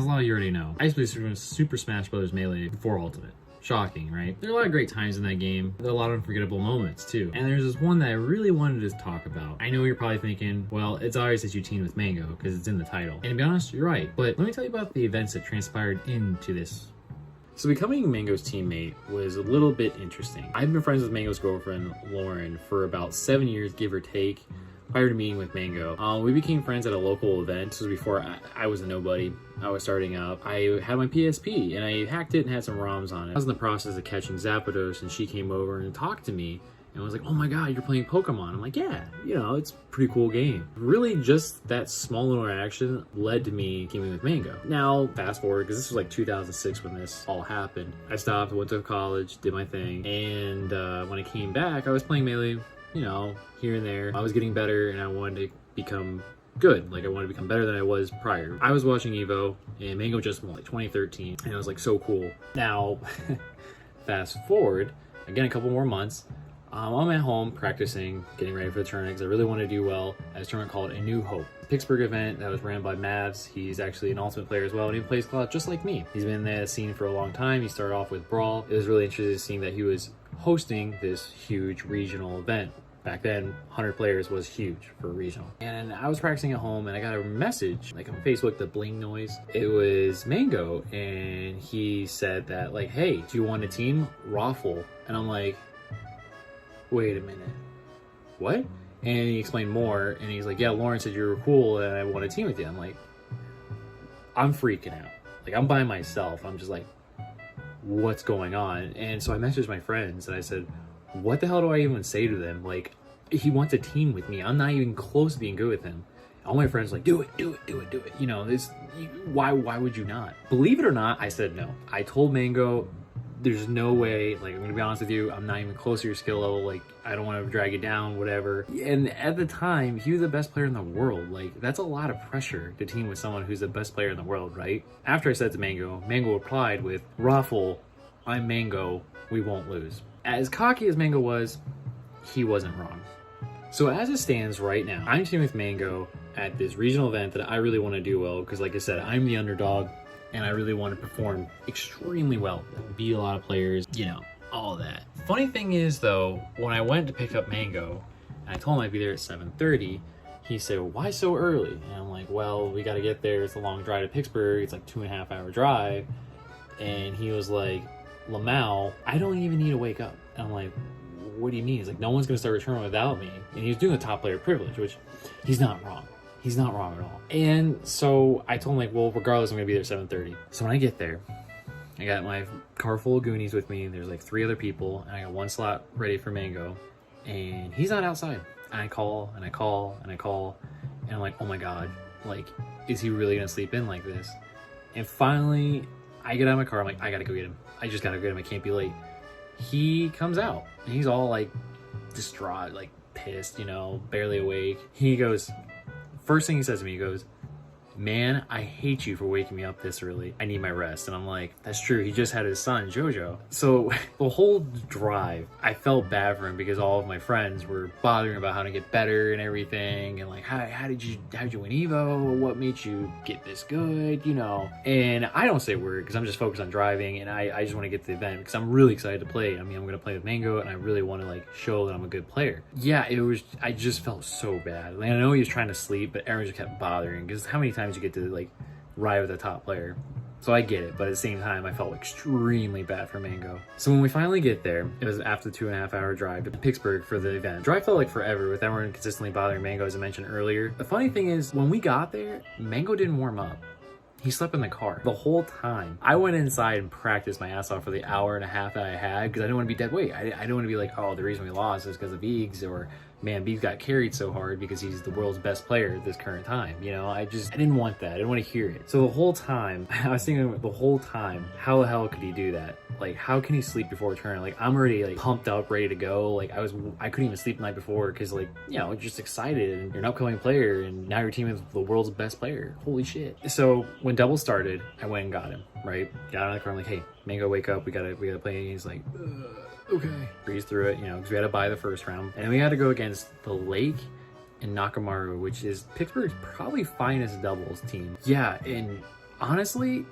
a lot of you already know, I used to play Super Smash Bros. Melee before Ultimate. Shocking, right? There are a lot of great times in that game. There are a lot of unforgettable moments too. And there's this one that I really wanted to talk about. I know you're probably thinking, well, it's obvious that you teamed with Mango because it's in the title. And to be honest, you're right. But let me tell you about the events that transpired into this. So becoming Mango's teammate was a little bit interesting. I've been friends with Mango's girlfriend, Lauren, for about 7 years, give or take, prior to meeting with Mango. We became friends at a local event. This was before I was a nobody. I was starting up. I had my PSP and I hacked it and had some ROMs on it. I was in the process of catching Zapdos and she came over and talked to me and was like, oh my God, you're playing Pokemon. I'm like, yeah, you know, it's a pretty cool game. Really just that small little interaction led to me teaming with Mango. Now, fast forward, because this was like 2006 when this all happened. I stopped, went to college, did my thing. And when I came back, I was playing Melee, you know, here and there. I was getting better and I wanted to become good. Like I wanted to become better than I was prior. I was watching Evo and Mango just won like 2013 and it was like so cool. Now, fast forward, again, a couple more months, I'm at home practicing, getting ready for the tournament because I really want to do well at a tournament called A New Hope. Pittsburgh event that was ran by Mavs. He's actually an Ultimate player as well, and he plays Cloud just like me. He's been in the scene for a long time. He started off with Brawl. It was really interesting seeing that he was hosting this huge regional event. Back then, 100 players was huge for a regional. And I was practicing at home and I got a message, like on Facebook, the bling noise. It was Mango and he said that like, hey, do you want a team? Raffle. And I'm like, wait a minute, what? And he explained more and he's like, yeah, Lauren said you were cool and I want a team with you. I'm like, I'm freaking out. Like I'm by myself. I'm just like, what's going on? And so I messaged my friends and I said, what the hell do I even say to them? Like, he wants a team with me. I'm not even close to being good with him. All my friends were like, do it. You know, why would you not? Believe it or not, I said no. I told Mango, there's no way, like, I'm gonna be honest with you, I'm not even close to your skill level. Like, I don't want to drag you down, whatever. And at the time, he was the best player in the world. Like, that's a lot of pressure to team with someone who's the best player in the world, right? After I said to Mango, Mango replied with, Raffle, I'm Mango, we won't lose. As cocky as Mango was, he wasn't wrong. So as it stands right now, I'm teaming with Mango at this regional event that I really want to do well because like I said, I'm the underdog and I really want to perform extremely well, beat a lot of players, you know, all that. Funny thing is though, when I went to pick up Mango and I told him I'd be there at 7:30, he said, why so early? And I'm like, well, we got to get there. It's a long drive to Pittsburgh. It's like 2.5 hour drive. And he was like, Lamau, I don't even need to wake up. And I'm like, what do you mean? He's like, no one's gonna start returning without me. And he was doing a top player privilege, which he's not wrong. He's not wrong at all. And so I told him like, well, regardless, I'm gonna be there at 7:30. So when I get there, I got my car full of Goonies with me. There's like 3 other people and I got 1 slot ready for Mango and he's not outside. And I call and I call and I call and I'm like, oh my God, like, is he really gonna sleep in like this? And finally I get out of my car. I'm like, I gotta go get him. I just gotta get him. I can't be late. He comes out and he's all like distraught, like pissed, you know, barely awake. He goes, first thing he says to me, he goes, man, I hate you for waking me up this early. I need my rest. And I'm like, that's true. He just had his son, Jojo. So the whole drive, I felt bad for him because all of my friends were bothering about how to get better and everything. And like, how did you win Evo? What made you get this good? You know, and I don't say a word because I'm just focused on driving and I just want to get to the event because I'm really excited to play. I mean, I'm going to play with Mango and I really want to like show that I'm a good player. Yeah, I just felt so bad. Like, I know he was trying to sleep, but everyone just kept bothering because how many times you get to like ride with a top player. So I get it, but at the same time, I felt extremely bad for Mango. So when we finally get there, it was after the 2.5 hour drive to Pittsburgh for the event. Drive felt like forever with everyone consistently bothering Mango, as I mentioned earlier. The funny thing is, when we got there, Mango didn't warm up. He slept in the car the whole time. I went inside and practiced my ass off for the 1.5 hours that I had because I didn't want to be dead weight. I didn't want to be like, oh, the reason we lost is because of Biggs, or man, Biggs got carried so hard because he's the world's best player at this current time. You know, I didn't want that. I didn't want to hear it. So the whole time, I was thinking the whole time, how the hell could he do that? Like, how can he sleep before a tournament? Like, I'm already like pumped up, ready to go. Like, I couldn't even sleep the night before because like, you know, just excited and you're an upcoming player and now your team is the world's best player. Holy shit. So when double started, I went and got him, right? Got out of the car, I'm like, hey, Mango, wake up. We gotta play. And he's like, okay. Breeze through it, you know, because we had to buy the first round. And then we had to go against the Lake and Nakamaru, which is Pittsburgh's probably finest doubles team. Yeah, and honestly,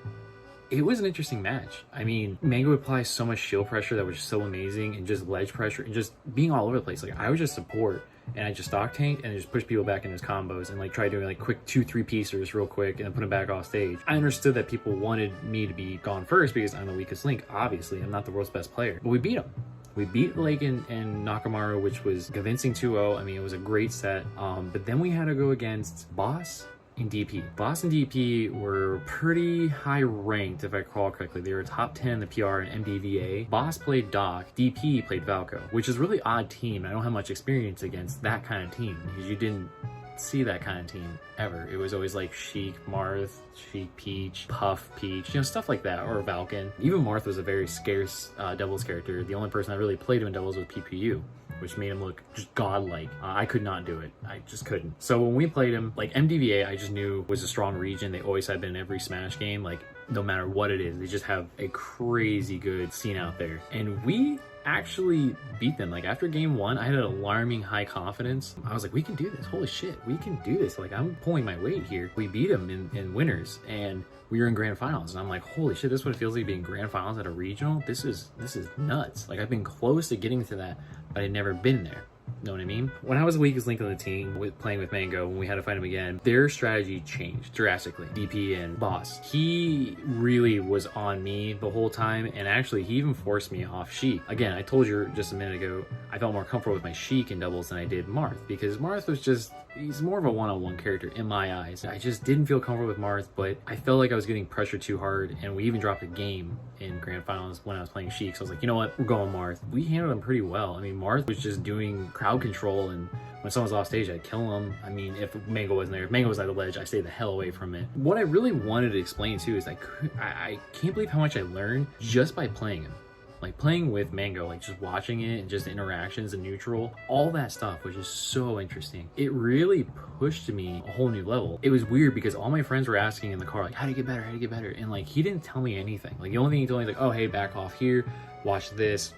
it was an interesting match. I mean, Mango would apply so much shield pressure that was so amazing, and just ledge pressure and just being all over the place. Like, I was just support and I just stock tanked and just push people back into his combos and like try doing like quick 2-3 piecers real quick and then put them back off stage. I understood that people wanted me to be gone first because I'm the weakest link. Obviously, I'm not the world's best player, but we beat him. We beat Lake and Nakamura, which was convincing 2-0. I mean, it was a great set. But then we had to go against Boss and DP. Boss and DP were pretty high ranked, if I recall correctly. They were top 10 in the PR and MDVA. Boss played Doc, DP played Valko, which is a really odd team. I don't have much experience against that kind of team because you didn't see that kind of team ever. It was always like Sheik, Marth, Sheik, Peach, Puff, Peach, you know, stuff like that, or Valken. Even Marth was a very scarce doubles character. The only person that really played him in doubles was PPU, which made him look just godlike. I could not do it. I just couldn't. So when we played him, like MDVA, I just knew was a strong region. They always have been in every Smash game. Like, no matter what it is, they just have a crazy good scene out there. And we actually beat them. Like, after game one, I had an alarming high confidence. I was like, we can do this. Holy shit, we can do this. Like, I'm pulling my weight here. We beat them in winners, and we were in grand finals, and I'm like, holy shit, this is what it feels like being grand finals at a regional. This is nuts. Like, I've been close to getting to that, but I'd never been there. Know what I mean? When I was the weakest link on the team playing with Mango, when we had to fight him again, their strategy changed drastically. DP and Boss, he really was on me the whole time, and actually he even forced me off Sheik. Again, I told you just a minute ago, I felt more comfortable with my Sheik in doubles than I did Marth, because Marth was just, he's more of a one-on-one character in my eyes. I just didn't feel comfortable with Marth, but I felt like I was getting pressured too hard, and we even dropped a game in grand finals when I was playing Sheik. So I was like, you know what, we're going Marth. We handled him pretty well. I mean, Marth was just doing crowd control, and when someone's off stage, I'd kill him. I mean, if Mango wasn't there, if Mango was at the ledge, I stayed the hell away from it. What I really wanted to explain too is I can't believe how much I learned just by playing him. Like, playing with Mango, like just watching it and just the interactions and neutral, all that stuff was just so interesting. It really pushed me a whole new level. It was weird because all my friends were asking in the car, like, how do you get better? How do you get better? And like, he didn't tell me anything. Like, the only thing he told me was like, oh, hey, back off here, watch this.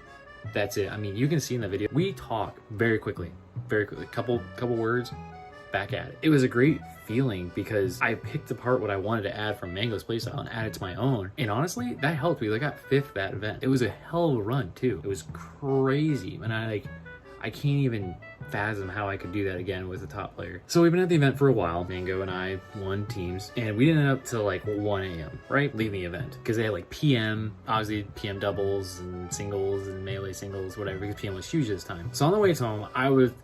That's it. I mean, you can see in the video, we talk very quickly, couple words, back at it. It was a great feeling because I picked apart what I wanted to add from Mango's playstyle and added to my own. And honestly, that helped. We got 5th that event. It was a hell of a run too. It was crazy. And I can't even fathom how I could do that again with a top player. So we've been at the event for a while. Mango and I won teams, and we didn't end up till like 1 a.m., right? Leaving the event. Because they had like PM, obviously PM doubles and singles and melee singles, whatever, because PM was huge this time. So on the way home,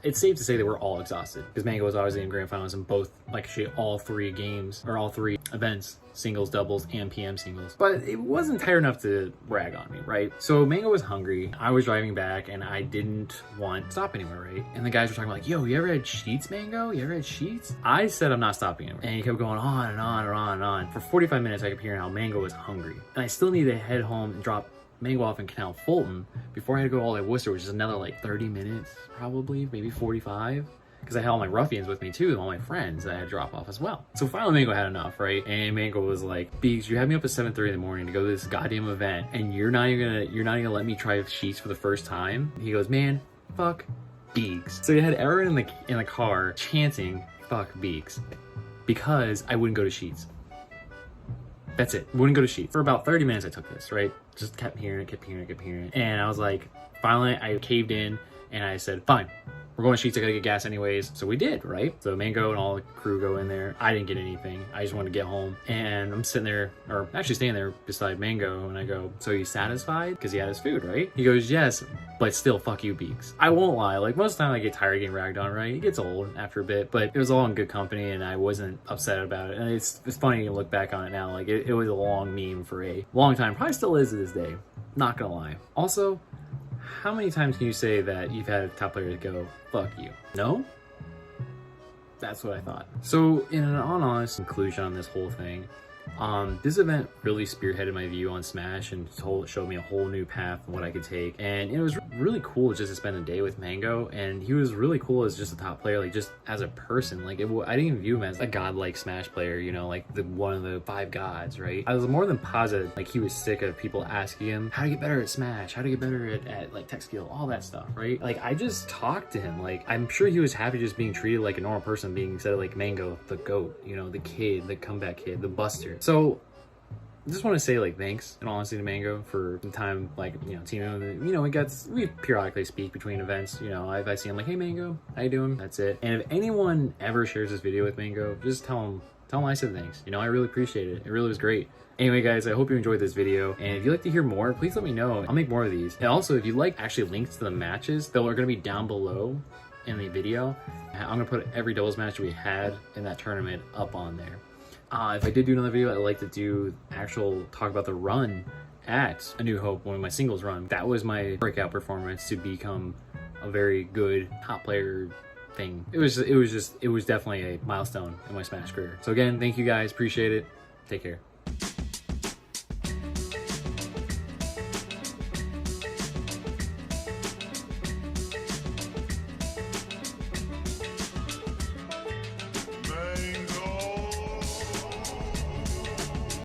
it's safe to say that we're all exhausted because Mango was obviously in grand finals in both, like shit, all 3 games, or all 3 events. Singles, doubles, and PM singles. But it wasn't tired enough to brag on me, right? So Mango was hungry. I was driving back, and I didn't want to stop anywhere, right? And the guys were talking about like, yo, you ever had sheets, Mango? You ever had sheets? I said I'm not stopping anywhere. And he kept going on and on and on and on. For 45 minutes, I kept hearing how Mango was hungry. And I still needed to head home and drop Mango off in Canal Fulton before I had to go all the way to Worcester, which is another like 30 minutes, probably, maybe 45. Because I had all my ruffians with me too, and all my friends that I had to drop off as well. So finally Mango had enough, right? And Mango was like, Beaks, you had me up at 7:30 in the morning to go to this goddamn event, and you're not even gonna let me try sheets for the first time? He goes, man, fuck Beaks. So he had everyone in the car chanting, fuck Beaks, because I wouldn't go to sheets. That's it. Wouldn't go to sheets. For about 30 minutes I took this, right? Just kept hearing it. And I was like, finally I caved in, and I said, fine. We're going to sheets, I gotta get gas anyways. So we did, right? So Mango and all the crew go in there. I didn't get anything. I just wanted to get home. And I'm sitting there, or actually standing there beside Mango, and I go, so you satisfied? Because he had his food, right? He goes, yes, but still, fuck you, Beaks. I won't lie, like most of the time I get tired of getting ragged on, right? It gets old after a bit, but it was all in good company, and I wasn't upset about it. And it's funny to look back on it now. Like, it was a long meme for a long time. Probably still is to this day. Not gonna lie. Also, how many times can you say that you've had a top player go, fuck you? No? That's what I thought. So in an honest conclusion on this whole thing, this event really spearheaded my view on Smash and showed me a whole new path and what I could take. And it was really cool just to spend a day with Mango, and he was really cool as just a top player, like just as a person. Like I didn't even view him as a godlike Smash player, you know, like one of the 5 gods, right? I was more than positive like he was sick of people asking him how to get better at Smash, how to get better at like tech skill, all that stuff, right? Like I just talked to him. Like I'm sure he was happy just being treated like a normal person, being instead of like Mango, the GOAT, you know, the kid, the comeback kid, the buster. So I just want to say like thanks in all honesty to Mango for the time, like, you know, teaming. You know, we periodically speak between events. You know, if I see him like, hey Mango, how you doing? That's it. And if anyone ever shares this video with Mango, just tell him I said thanks. You know, I really appreciate it. It really was great. Anyway, guys, I hope you enjoyed this video. And if you'd like to hear more, please let me know. I'll make more of these. And also, if you'd like actually links to the matches, they are going to be down below in the video. I'm going to put every doubles match we had in that tournament up on there. If I did do another video, I'd like to do talk about the run at A New Hope, one of my singles run. That was my breakout performance to become a very good top player thing. It was definitely a milestone in my Smash career. So again, thank you guys, appreciate it. Take care.